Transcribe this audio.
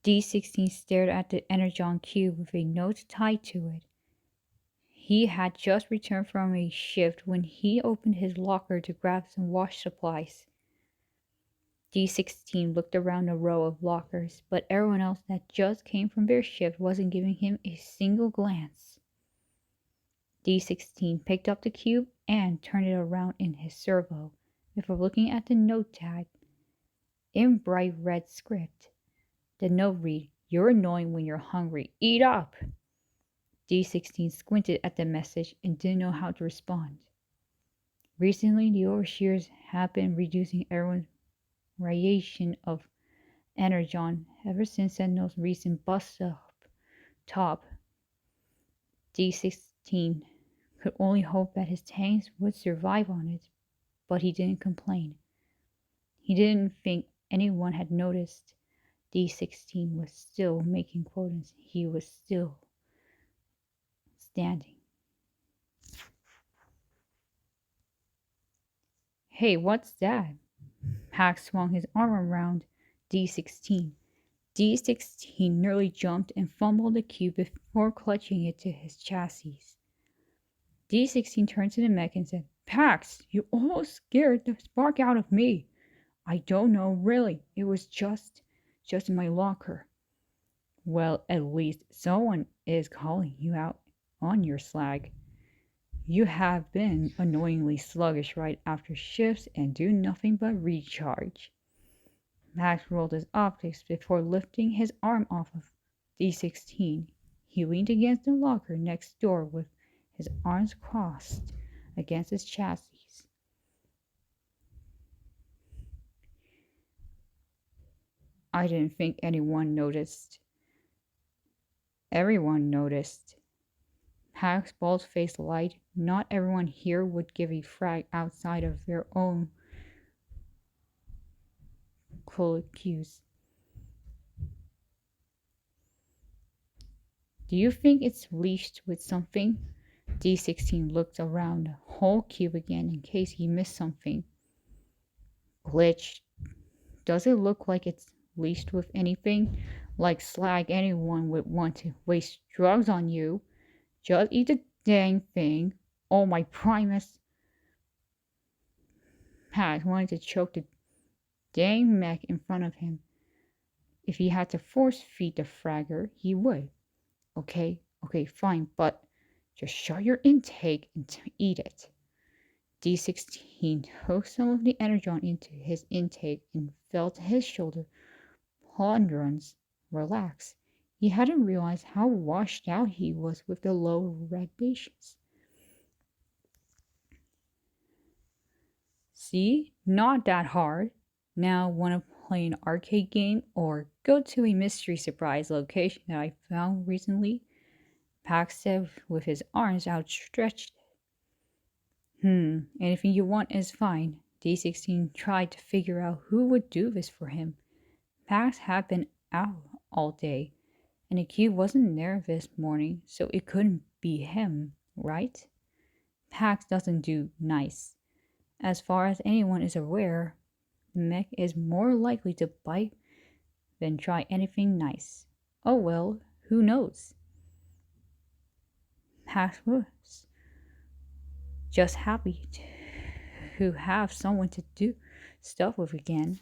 D16 stared at the Energon cube with a note tied to it. He had just returned from a shift when he opened his locker to grab some wash supplies. D16 looked around the row of lockers, but everyone else that just came from their shift wasn't giving him a single glance. D16 picked up the cube and turned it around in his servo before looking at the note tag in bright red script. The note read, "You're annoying when you're hungry. Eat up!" D16 squinted at the message and didn't know how to respond. Recently, the overseers have been reducing everyone's ration of energon ever since Sentinel's recent bust up top. D16 could only hope that his tanks would survive on it, but he didn't complain. He didn't think anyone had noticed. D16 was still making quotas. He was still standing. Hey, what's that? Pax swung his arm around D16. D16 nearly jumped and fumbled the cube before clutching it to his chassis. D16 turned to the mech and said, "Pax, you almost scared the spark out of me. I don't know, really. It was just in my locker." "Well, at least someone is calling you out on your slag. You have been annoyingly sluggish right after shifts and do nothing but recharge." Max rolled his optics before lifting his arm off of D16. He leaned against the locker next door with his arms crossed against his chassis. "I didn't think anyone noticed." "Everyone noticed." Pack's bald face lied. "Not everyone here would give a frag outside of their own cues. Do you think it's leashed with something?" D16 looked around the whole cube again in case he missed something. "Glitched. Does it look like it's leashed with anything? Like slag anyone would want to waste drugs on you? Just eat the dang thing. Oh, my Primus." Pat wanted to choke the dang mech in front of him. If he had to force feed the fragger, he would. Okay, fine, but just shut your intake and eat it." D16 hooked some of the energon into his intake and felt his shoulder ponderons relax. He hadn't realized how washed out he was with the low rations. "See? Not that hard. Now, want to play an arcade game or go to a mystery surprise location that I found recently?" Pax said with his arms outstretched. Anything you want is fine." D16 tried to figure out who would do this for him. Pax had been out all day, and the cube wasn't there this morning, so it couldn't be him, right? Pax doesn't do nice. As far as anyone is aware, the mech is more likely to bite than try anything nice. Oh well, who knows? Pax was just happy to have someone to do stuff with again.